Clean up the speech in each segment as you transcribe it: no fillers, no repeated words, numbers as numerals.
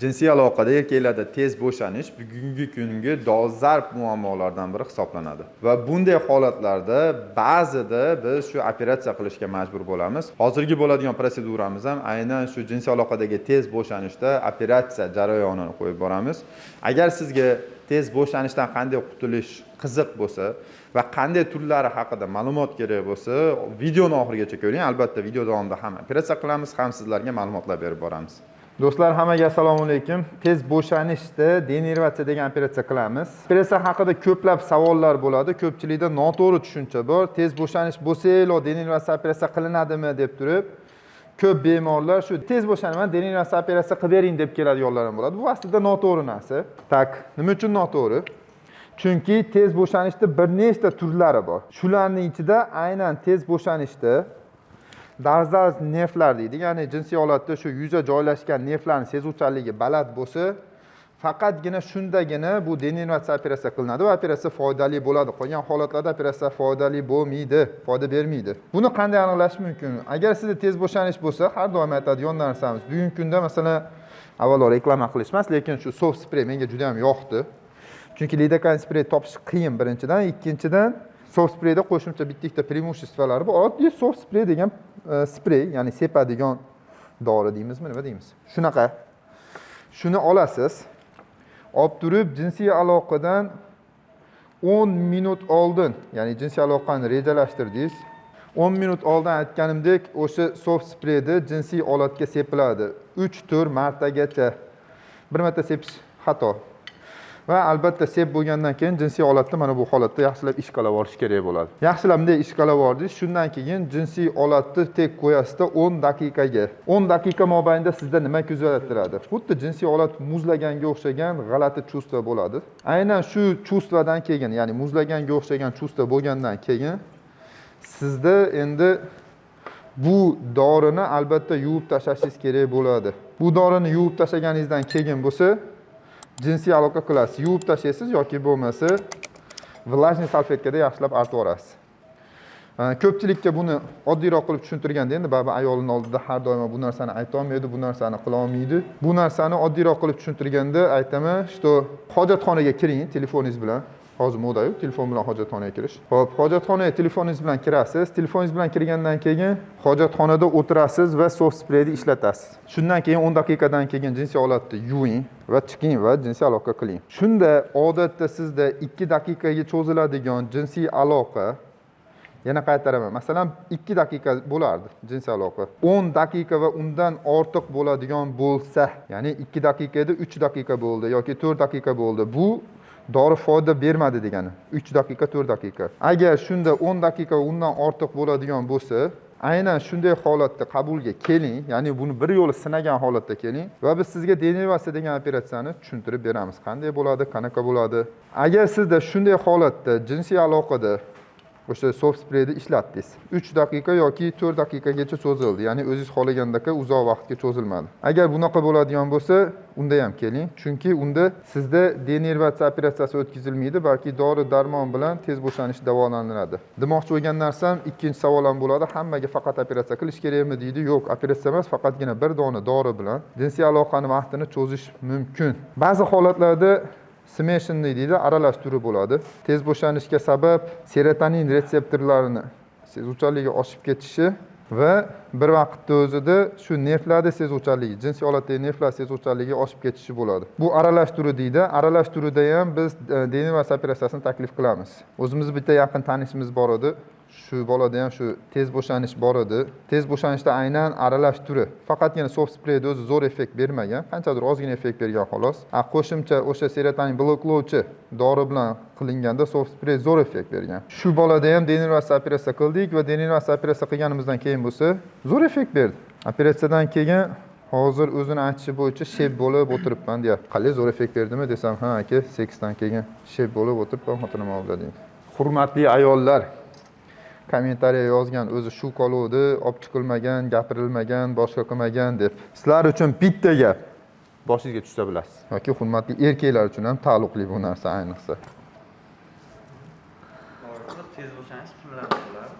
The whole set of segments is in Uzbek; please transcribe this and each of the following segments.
Jinsiy aloqada erkaklarda tez bo'shanish bugungi kungi dolzarb muammolardan biri hisoblanadi. Va bunday holatlarda ba'zida biz shu operatsiya qilishga majbur bo'lamiz. Hozirgi bo'ladigan protseduramiz ham aynan shu jinsiy aloqadagi tez bo'shanishda operatsiya jarayonini qo'yib boramiz. Agar sizga tez bo'shanishdan qanday qutulish qiziq bo'lsa va qanday turlari haqida ma'lumot kerak bo'lsa, videoni oxirigacha ko'ring. Albatta, video davomida ham operatsiya qilamiz, ham sizlarga ma'lumotlar berib boramiz. Do'stlar, hammaga assalomu alaykum. Tez bo'shanishda denervatsiya degan operatsiya qilamiz. Operatsiya haqida ko'plab savollar bo'ladi. Ko'pchilikda noto'g'ri tushuncha bor. Tez bo'shanish bo'lsa-la denervatsiya operatsiya qilinadimi deb turib, ko'p bemorlar shu tez bo'shanaman, denervatsiya operatsiya qilib bering deb keladiganlar ham bo'ladi. Bu aslida noto'g'ri narsa. Tak, nima uchun noto'g'ri? Chunki tez bo'shanishda bir nechta turlari bor. Shularning ichida aynan tez bo'shanishda darzal nervlar deydi. Ya'ni jinsiy holatda shu yuzga joylashgan nervlarning sezuvchanligi baland bo'lsa, faqatgina shundagina bu denervatsiya operatsiya qilinadi va operatsiya foydali bo'ladi. Qolgan holatlarda operatsiya foydali bo'lmaydi, foyda bermaydi. Buni qanday aniqlash mumkin? Agar sizda tez bo'shanish bo'lsa, har doim aytadigan narsamiz. Bugungi kunda masalan, avvalo reklama qilish emas, lekin shu soft spray menga juda ham yoqdi. Chunki lidokain spray topish qiyin birinchidan, ikkinchidan soft sprayda qo'shimcha bitta преимуществолari bor. Oddiy soft spray degan spray, ya'ni sepadigan dori deymizmi, nima deymiz? Shunaqa. Shuni olasiz. Olib turib jinsiy aloqadan 10 minut oldin, ya'ni jinsiy aloqani rejalashtirdingiz. 10 minut oldin aytganimdek, o'sha soft sprayni jinsiy olatga sepiladi. 3-4 martagacha. Bir marta sepish xato. Va albatta sep bo'lgandan keyin jinsiy olatni mana bu holatda yaxshilab ishqalab olish kerak bo'ladi. Yaxshilab bunday ishqalab oldingiz, shundan keyin jinsiy olatni tek qo'yasizda 10 daqiqaga. 10 daqiqa mobaynida sizda nima kuzatiladi? Xuddi jinsiy olat muzlaganga o'xshagan g'alati chuvство bo'ladi. Aynan shu chuvstvodan keyin, ya'ni muzlaganga o'xshagan chuvstvo bo'lgandan keyin sizda endi bu dorini albatta yuvib tashlashingiz kerak bo'ladi. Bu dorini yuvib tashlaganingizdan keyin bo'lsa, jinsiy aloqa qilasiz, yuvib tashlaysiz yoki bo'lmasa влажный salfetkada yaxshilab artib olasiz. Ko'pchilikka buni oddiyroq qilib tushuntirganda, endi baribir ayolning oldida har doim bu narsani ayta olmaydi, bu narsani qila olmaydi. Bu narsani oddiyroq qilib tushuntirganda aytaman, что hojatxonaga kiring telefoningiz bilan. Hozir moda-yu, telefon bilan hojatxonaga kirish. Xo'p, hojatxonaga telefoningiz bilan kirasiz. Telefoningiz bilan kirgandan keyin hojatxonada o'tirasiz va soft sprayni ishlatasiz. Shundan keyin 10 daqiqadan keyin jinsiy holatni yuving va chiqing va jinsiy aloqa qiling. Shunda odatda sizda 2 daqiqaga cho'ziladigan jinsiy aloqa, yana qaytaraman. Masalan, 2 daqiqa bo'lardi jinsiy aloqa. 10 daqiqa va undan ortiq bo'ladigan bo'lsa, ya'ni 2 daqiqada 3 daqiqa bo'ldi yoki 4 daqiqa bo'ldi. Bu dori foyda bermadi degani. 3 daqiqa, 4 daqiqa. Agar shunda 10 daqiqa va undan ortiq bo'ladigan bo'lsa, aynan shunday holatda qabulga keling, ya'ni buni bir yo'li sinagan holatda keling va biz sizga denervatsiya degan operatsiyani tushuntirib beramiz. Qanday bo'ladi, qanaqa bo'ladi. Agar sizda shunday holatda jinsiy aloqada o'sha soft sprayni ishlatdingiz, 3 daqiqa yoki 4 daqiqagacha cho'zildi, ya'ni o'zingiz xohlagandek uzoq vaqtga cho'zilmadi. Agar bunaqa bo'ladigan bo'lsa, unda ham keling, chunki unda sizda denervatsiya operatsiyasi o'tkazilmaydi, balki dori-darmon bilan tez bo'shanish davolanadi. Demoqchi bo'lgan narsam, ikkinchi savol ham bo'ladi, hammaga faqat operatsiya qilish kerakmi deydi. Yo'q, operatsiya emas, faqatgina bir dona dori bilan jinsiy aloqani vaqtini cho'zish mumkin. Ba'zi holatlarda smeshingli deydi, aralash turi bo'ladi. Tez bo'shanishga sabab serotonin retseptorlarini sezuvchanligi oshib ketishi va bir vaqtda o'zida shu nervlarda sezuvchanligi, jinsiy holatdagi nervlar sezuvchanligi oshib ketishi bo'ladi. Bu aralash turi deydi. Aralash turida ham biz denervatsiya operatsiyasini taklif qilamiz. O'zimiz bitta yaqin tanishimiz bor edi. Shu bolada ham shu tez bo'shanish bor edi. Tez bo'shanishda aynan aralash turi. Faqatgina soft sprayda o'zi zo'r effekt bermagan, qanchadir ozgina effekt bergan xolos. Qo'shimcha o'sha serotonin bloklovchi dori bilan qilinganda soft spray zo'r effekt bergan. Shu bolada ham denervatsiya operatsiya qildik va denervatsiya operatsiya qilganimizdan keyin bo'lsa, zo'r effekt berdi. Operatsiyadan keyin hozir o'zini aytishi bo'yicha shep bo'lib o'tiribman deyapti. Qalay zo'r effekt berdimi desam, ha aka, seksdan keyin shep bo'lib o'tiribman xotinim oldida deydi. Hurmatli ayollar, kommentariya yozgan, o'zi shu qoluvdi, olib chiqilmagan, gapirilmagan, boshqa qilmagan deb. Sizlar uchun bitta gap boshingizga tushsa bilasiz. Yoki hurmatli erkaklar uchun ham taalluqli bu narsa ayniqsa. Tez bo'shanish kimlarda bo'ladi?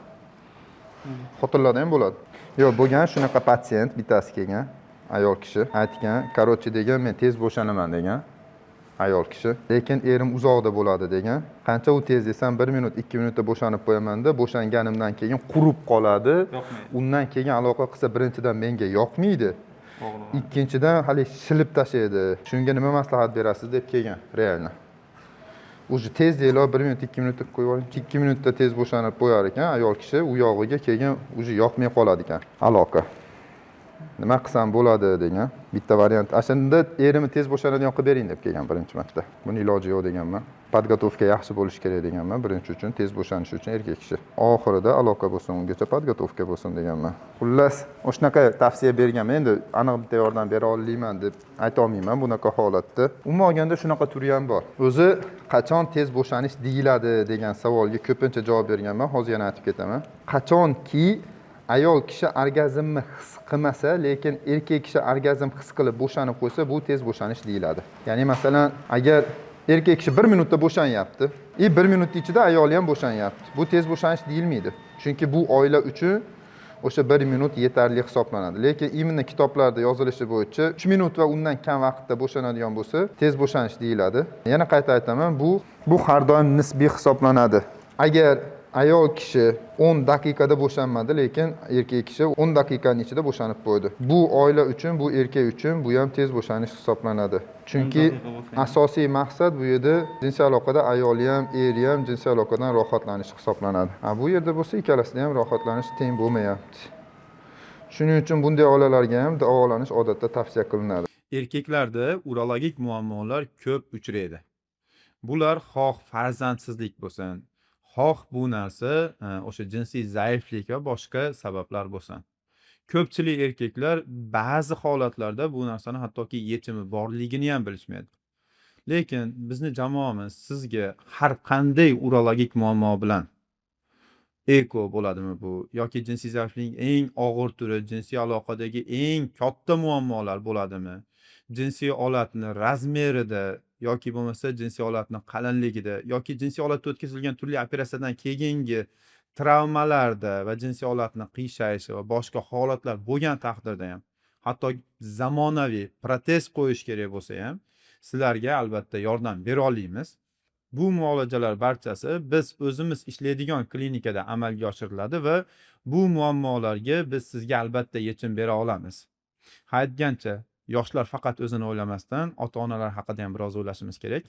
Xotinlarda ham bo'ladi. Yo'q, bo'lgan shunaqa patsient bittasi kelgan. ayol kishi aytgan, "Короче" degan, "Men tez bo'shanaman" degan ayol kishi. Lekin erim uzoqda bo'ladi degan. Qancha u tez desam 1 minut, 2 minutda bo'shanib qo'yaman-da, bo'shanganimdan keyin qurib qoladi. Yoqmaydi. Undan keyin aloqa qilsa birinchidan menga yoqmaydi. To'g'ri. Ikkinchidan hali shilib tashlaydi. Shunga nima maslahat berasiz deb kelgan, realno. Уже tez deylar 1 minut, 2 minutda qo'yib yuboring. 2 minutda tez bo'shanib qo'yar ekan ayol kishi, u yog'iga keyin уже yoqmay qoladi ekan aloqa. Nima qilsam bo'ladi degan bitta variant. Ashunda erimni tez bo'shanadigan qilib bering deb kelgan birinchi marta. Buni iloji yo'q deganman. Podgotovka yaxshi bo'lishi kerak deganman. Birinchi uchun tez bo'shanish uchun erkak kishi. Oxirida aloqa bo'lsin, ungacha podgotovka bo'lsin deganman. Xullas, o'shanaqa tavsiya berganman. Endi aniq bitta yordam bera olmayman deb ayta olmayman bunaqa holatda. Umuman olganda shunaqa turi ham bor. O'zi qachon tez bo'shanish deyiladi degan savolga ko'pincha javob berganman. Hozir yana aytib ketaman. Qachonki ayol kishi orgazmni his qilmasa, lekin erkak kishi orgazm his qilib bo'shanib qo'ysa, bu tez bo'shanish deyiladi. Ya'ni masalan, agar erkak kishi 1 minutda bo'shanyapti, 1 minut ichida ayoli ham bo'shanyapti. Bu tez bo'shanish deyilmaydi. Chunki bu oila uchun o'sha 1 minut yetarli hisoblanadi. Lekin imенно kitoblarda yozilishi bo'yicha 3 minut va undan kam vaqtda bo'shanadigan bo'lsa, tez bo'shanish deyiladi. Yana qayta aytaman, bu har doim nisbiy hisoblanadi. Agar ayol kishi 10 daqiqada bo'shanmadi, lekin erkak kishi 10 daqiqaning ichida bo'shanib qo'ydi. Bu oila uchun, bu erkak uchun bu ham tez bo'shanish hisoblanadi. Chunki 10 daqiqa bo'lsa ham. asosiy maqsad bu yerda jinsiy aloqada ayoli ham, eri ham jinsiy aloqadan rohatlanish hisoblanadi. Bu yerda bo'lsa ikkalasida ham rohatlanish teng bo'lmayapti. Shuning uchun bunday oilalarga ham davolanish odatda tavsiya qilinadi. Erkaklarda urologik muammolar ko'p uchraydi. Bular xoh farzandsizlik bo'lsin, xoh bu narsa o'sha jinsiy zaiflik va boshqa sabablar bo'lsin. Ko'pchilik erkaklar ba'zi holatlarda bu narsani hattoki yechimi borligini ham bilishmaydi. Lekin bizni jamoamiz sizga har qanday urologik muammo bilan eko bo'ladimi bu yoki jinsiy zaiflikning eng og'ir turi, jinsiy aloqadagi eng katta muammolar bo'ladimi? Jinsiy olatni razmerida yoki bo'lmasa jinsiy olatni qalinligida yoki jinsiy olatda o'tkazilgan turli operatsiyadan keyingi travmalarda va jinsiy olatni qiyshayishi va boshqa holatlar bo'lgan taqdirda ham, hatto zamonaviy protez qo'yish kerak bo'lsa ham, sizlarga albatta yordam bera olamiz. Bu muolajalar barchasi biz o'zimiz ishlaydigan klinikada amalga oshiriladi va bu muammolarga biz sizga albatta yechim bera olamiz. Aytgancha, yoshlar faqat o'zini o'ylamasdan ota-onalar haqida ham biroz o'ylashimiz kerak.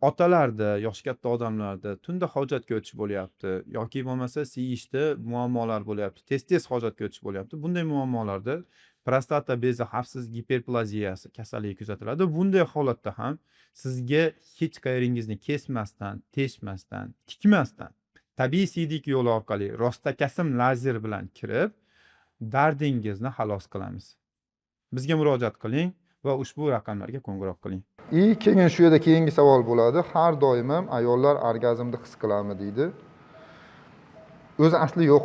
Otalarda, yoshi katta odamlarda tunda hojatga o'tish bo'lyapti yoki bo'lmasa siyishda muammolar bo'lyapti, tez-tez hojatga o'tish bo'lyapti. Bunday muammolarda prostata bezi xavfsiz giperplaziyasi kasalligi kuzatiladi. Bunday holatda ham sizga hech qayeringizni kesmasdan, teshmasdan, tikmasdan tabiiy siydik yo'li orqali rostakasim lazer bilan kirib dardingizni xalos qilamiz. Bizga murojaat qiling va ushbu raqamlarga qo'ng'iroq qiling. Keyin shu yerda keyingi savol bo'ladi. Har doim ham ayollar orgazmni his qiladimi deydi. O'zi asli yo'q.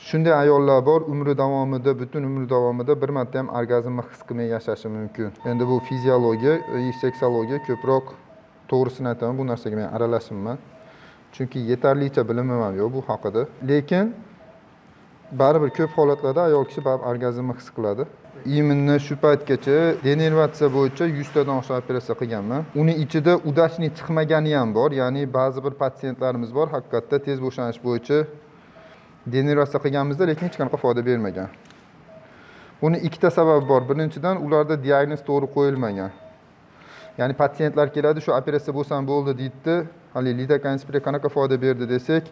Shunday ayollar bor, umri davomida, butun umri davomida bir marta ham orgazmni his qilmay yashashi mumkin. Endi bu fiziologiya, seksologiya ko'proq to'g'risini aytaman, bu narsaga men aralashmayman. Chunki yetarlicha bilimim ham yo'q bu haqida. Lekin baribir ko'p holatlarda ayol kishi orgazmni his qiladi. Imенно shu paytgacha denervatsiya bo'yicha 100 tadan oshiq operatsiya qilganman. Uning ichida udachniy chiqmagani ham bor. Ya'ni ba'zi bir patsientlarimiz bor, haqiqatda tez bo'shanish bo'yicha denervatsiya qilganimizda, lekin hech qanaqa foyda bermagan. Buning ikkita sababi bor. Birinchidan, ularda diagnoz to'g'ri qo'yilmagan. Ya'ni patsientlar keladi, shu operatsiya bo'lsam bo'ldi deydi, hali lidokainspirey qanaqa foyda berdi desak,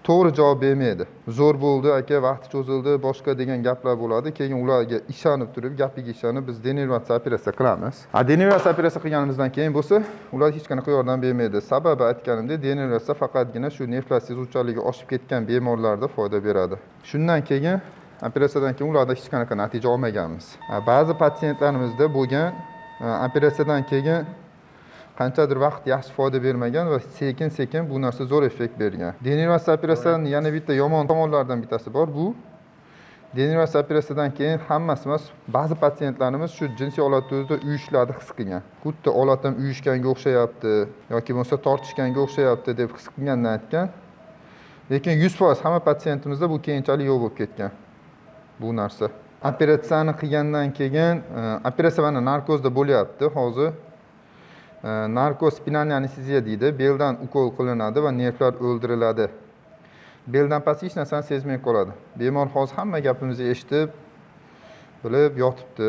to'g'ri javob bermaydi. Zo'r bo'ldi aka, vaqt cho'zildi, boshqa degan gaplar bo'ladi. Keyin ularga ishonib turib, gapiga ishonib biz denervatsiya operatsiya qilamiz. Denervatsiya operatsiya qilganimizdan keyin bo'lsa, ular hech qanaqa yordam bermaydi. Sababi aytganimdek, denervatsiya faqatgina shu nervlar sezuvchanligi oshib ketgan bemorlarda foyda beradi. Shundan keyin operatsiyadan keyin ularda hech qanaqa natija olmaganmiz. Ba'zi patsientlarimizda bo'lgan operatsiyadan keyin qanchadir vaqt yaxshi foyda bermagan va sekin-sekin bu narsa zo'r effekt bergan. Denervatsiya operatsiyasining yana bitta yomon tomonlaridan bittasi bor. Bu denervatsiya operatsiyadan keyin hammasi emas, ba'zi patsientlarimiz shu jinsiy olatda o'zida uyushlarni his qilgan. Xuddi olat ham uyushganga o'xshayapti yoki bo'lmasa tortishganga o'xshayapti deb his qilganini aytgan. Lekin 100% hamma patsientimizda bu keyinchalik yo'q bo'lib ketgan. Bu narsa. Operatsiyani qilgandan keyin operatsiya mana narkozda bo'lyapti hozir. Narkoz spinal anesteziya deydi. Beldan ukol qilinadi va nervlar o'ldiriladi. Beldan past hech narsani sezmay qoladi. Bemor hozir hamma gapimizni eshitib, bilib yotibdi.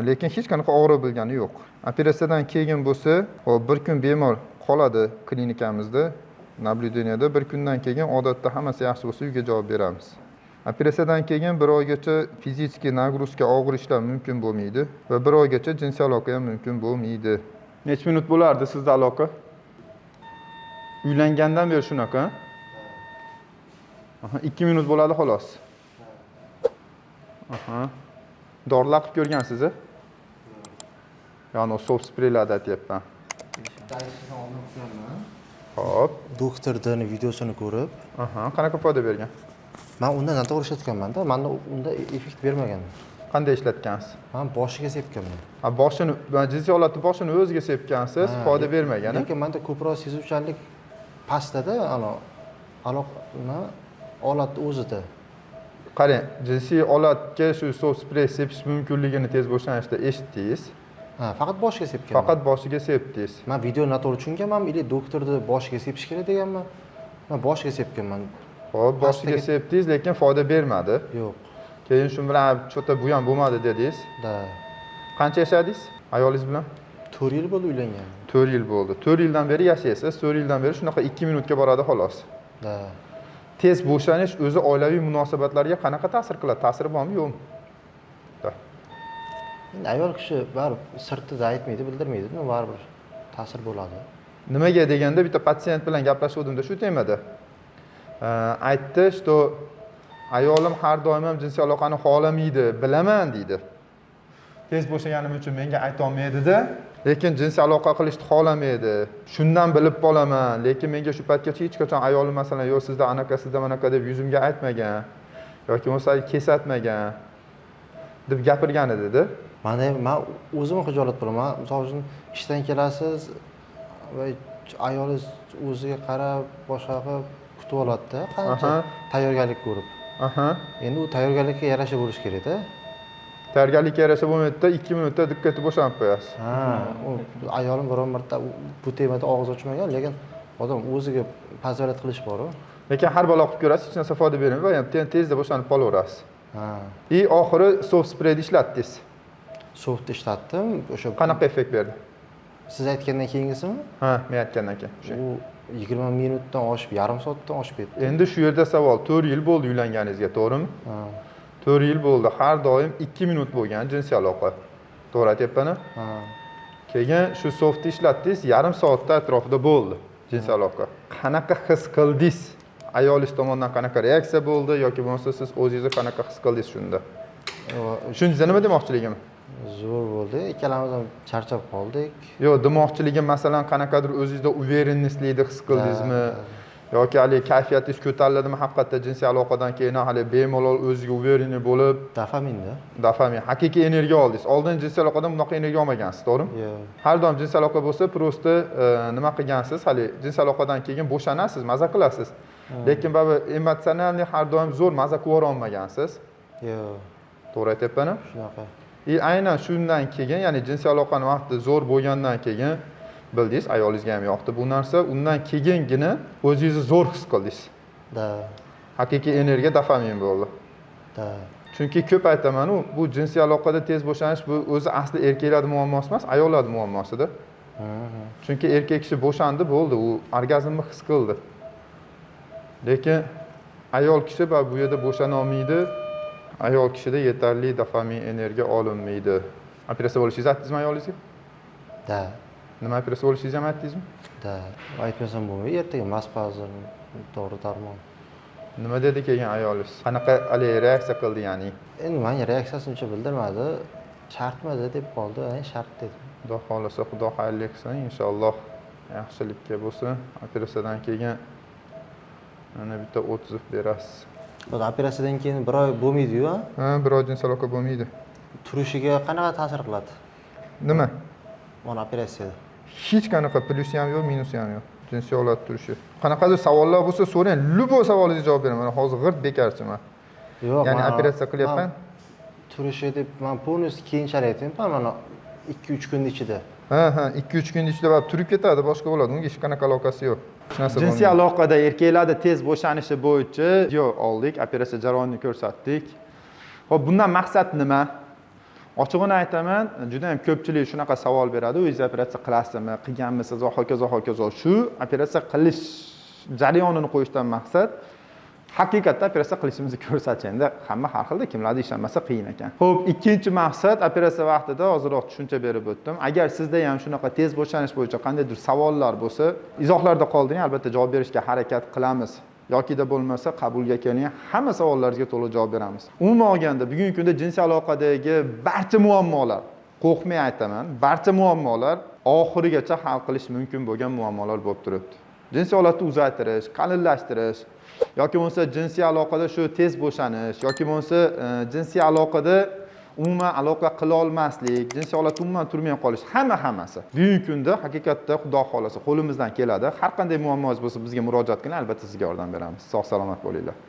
Lekin hech qanaqa og'riq bo'lgani yo'q. Operatsiyadan keyin bo'lsa, hop bir kun bemor qoladi klinikamizda, nablюдениеda. Bir kundan keyin odatda hammasi yaxshi bo'lsa uyga javob beramiz. Operatsiyadan keyin bir oygacha fiziki nagruzka og'ir ishlar mumkin bo'lmaydi va bir oygacha jinsiy aloqa ham mumkin bo'lmaydi. Necha minut bo'lardi sizda aloqa? Uylangandan beri shunaqa? 2 minut bo'ladi xolos. Dorilar qilib ko'rgansiz? Ya'ni soft spreylarda aytyapman. Hop. Doktorning videosini ko'rib, Qanaqa foyda bergan? men undan noto'g'ri ishlatganman-da. Menda unda effekt bermagan. Qanday ishlatgansiz? Men boshiga sepganman. Boshini, jinsiy holatda boshini o'ziga sepgansiz, foyda bermagan. Lekin menda ko'proq sezuvchanlik pastada, aloqani holatni o'zida. Qarang, jinsiy holatga shu soft sprey sepish mumkinligini tez bo'shanishda eshitdingiz. Faqat boshiga sepganman. Faqat boshiga sepdingiz. Men video noto'g'ri tushunganman, или doktorni boshiga sepish kerak deganman. Men boshiga sepganman. Hop, boshiga sepdingiz, lekin foyda bermadi. Yo'q. Keyin shu bilan chota bu ham bo'lmadi dedingiz. Da. Qancha yashadingiz ayolingiz bilan? 4 yil bo'ldi uylangan. 4 yil bo'ldi. 4 yildan beri yashaysiz. 4 yildan beri shunaqa 2 minutga boradi xolos. Da. Tez bo'shanish o'zi oilaviy munosabatlarga qanaqa ta'sir qiladi? Ta'siri bormi, yo'qmi? Endi ayol kishi baribir sirtida aytmaydi, bildirmaydi, baribir ta'sir bo'ladi. Nimaga deganda bitta patsient bilan gaplashuvdimda shu temada. Aytdi, что ayolim har doim ham jinsiy aloqani xohlamaydi, bilaman deydi. Tez bo'shaganim uchun menga ayta olmaydi-da, lekin jinsiy aloqa qilishni xohlamaydi. Shundan bilib qolaman, lekin menga shu paytgacha hech qachon ayolim masalan, "Yo'q, sizda anaqa, sizda manaqa" deb yuzimga aytmagan yoki bo'lmasa kesatmagan deb gapirgan edi-da. Men o'zim hijolat qilaman. Misol uchun ishdan kelasiz va ayolingiz o'ziga qarab, boshqa qilib kutib oladi-da, qancha tayyorgarlik ko'rib. Endi u tayyorgarlikka yarasha bo'lish kerak-da. Tayyorgarlikka yarasha bo'lmaydi-da, 2 minutda diqqatni bo'shanib qo'yasiz. U ayolim biron marta bu temada og'iz ochmagan, lekin odam o'ziga nazorat qilish bor-ku. Lekin har balo qilib ko'rasiz, hech narsa foyda bermaydi va ham tezda bo'shanib qolaverasiz. Oxiri soft spreyni ishlatdingiz. Soft ishlatdim. O'sha qanaqa effekt berdi? Siz aytgandan keyingisimi? Men aytgandan keyin. U 20 minutdan oshib, yarim soatdan oshib ketdi. Endi shu yerda savol, 4 yil bo'ldi uylanganingizga, to'g'rimi? 4 yil bo'ldi. Har doim 2 minut bo'lgan jinsiy aloqa. To'g'ri aytyapman-a? Keyin shu softni ishlatdingiz, yarim soatda atrofida bo'ldi jinsiy aloqa. Qanaqa his qildingiz? Ayolingiz tomonidan qanaqa reaksiya bo'ldi yoki bo'lmasa siz o'zingiz qanaqa his qildingiz shunda? Shuningizda nima demoqchiligim? Zo'r bo'ldi. Ikkalamiz ham charchab qoldik. Yo'q, demoqchiligim masalan qanaqadir o'zingizda uverennlikni his qildingizmi? Yoki hali kayfiyatingiz ko'tariladimi haqiqatda jinsiy aloqadan keyin hali bemalol o'ziga uverenni bo'lib? Dopaminda. Dopamin, haqiqiy energiya oldingiz. Oldin jinsiy aloqadan bunaqa energiya olmagansiz, to'g'rimi? Yo'q. Har doim jinsiy aloqa bo'lsa, prosta nima qilgansiz? Hali jinsiy aloqadan keyin bo'shanasiz, maza qilasiz. Lekin baba emotsionalni har doim zo'r maza qilib olmagansiz. Yo'q. To'g'ri aytyapman-a? Shunaqa. Aynan shundan keyin, ya'ni jinsiy aloqani vaqti zo'r bo'lgandan keyin bildingiz, ayolingizga ham yoqdi bu narsa, undan keyingina o'zingizni zo'r his qildingiz. Da. Haqiqiy energiya dopamin bo'ldi. Da. Chunki ko'p aytaman-ku, bu jinsiy aloqada tez bo'shanish bu o'zi asli erkaklarning muammosi emas, ayollarning muammosida. Chunki erkak kishi bo'shandi, bo'ldi, u orgazmni his qildi. Lekin ayol kishi bu yerda bo'shana olmaydi. Ayol kishida yetarli dopamin energiya olinmaydi. Operatsiya bo'lishingizni aytdingizmi ayolingizga? Da. Nima operatsiya bo'lishingizni ham aytdingizmi? Da. Aytmasam bo'lmaydi. Ertaga maspazir, dori darmon. Nima dedi keyin ayolingiz? Qanaqa reaksiya qildi ya'ni? Endi menga reaksiyasini uncha bildirmadi. Shartmadi deb qoldi. Shart dedi. Xudo xolasa, Xudo xayrli qilsin, inshaalloh yaxshilikka bo'lsin. Operatsiyadan keyin ana bitta o'tkazib berasiz. Bu operatsiyadan keyin bir oy bo'lmaydi-yu, ha? Bir oy jinsiy aloqa bo'lmaydi. Turishiga qanaqa ta'sir qiladi? Nima? Mana operatsiyada. Hech qanaqa plyusi ham yo'q, minusi ham yo'q. Jinsiy holat turishi. Qanaqadir savollar bo'lsa so'rang, любой savolingizni javob beraman. Mana hozir g'irt bekarchiman. Yo'q, Ya'ni man- operatsiya qilyapman. man turishi deb man полностью keyinchalik aytyapman, mana 2-3 kun ichida. Ha, 2-3 kun ichida borib turib ketadi, boshqa bo'ladi. Unga hech qanaqa aloqasi yo'q. Hech narsa Jinsiy bo'lmaydi. aloqada erkaklarda tez bo'shanishi bo'yicha video oldik, operatsiya jarayonini ko'rsatdik. Xo'p, bundan maqsad nima? Ochig'ini aytaman, juda ham ko'pchilik shunaqa savol beradi, o'zingiz operatsiya qilasizmi, qilganmisiz va hokazo hokazo. Shu operatsiya qilish jarayonini qo'yishdan maqsad haqiqatda operatsiya qilishimizni ko'rsatish. Endi hamma har xilda, kimlarda ishlanmasa qiyin ekan. Xo'p, ikkinchi maqsad operatsiya vaqtida ozroq tushuncha berib o'tdim. Agar sizda ham shunaqa tez bo'shanish bo'yicha qandaydir savollar bo'lsa, izohlarda qoldiring, albatta javob berishga harakat qilamiz. Yokida bo'lmasa qabulga keling, hamma savollaringizga to'liq javob beramiz. Umuman olganda, bugungi kunda jinsiy aloqadagi barcha muammolar, qo'rqmay aytaman, barcha muammolar oxirigacha hal qilish mumkin bo'lgan muammolar bo'lib turibdi. Jinsiy holatni uzaytirish, qalinlashtirish yoki bo'lmasa jinsiy aloqada shu tez bo'shanish yoki bo'lmasa jinsiy aloqada umuman aloqa qila olmaslik, jinsiy holatda umuman turmay qolish, hammasi bugungi kunda haqiqatda Xudo xolasa qo'limizdan keladi. Har qanday muammongiz bo'lsa bizga murojaat qiling, albatta sizga yordam beramiz. Sog' salomat bo'linglar.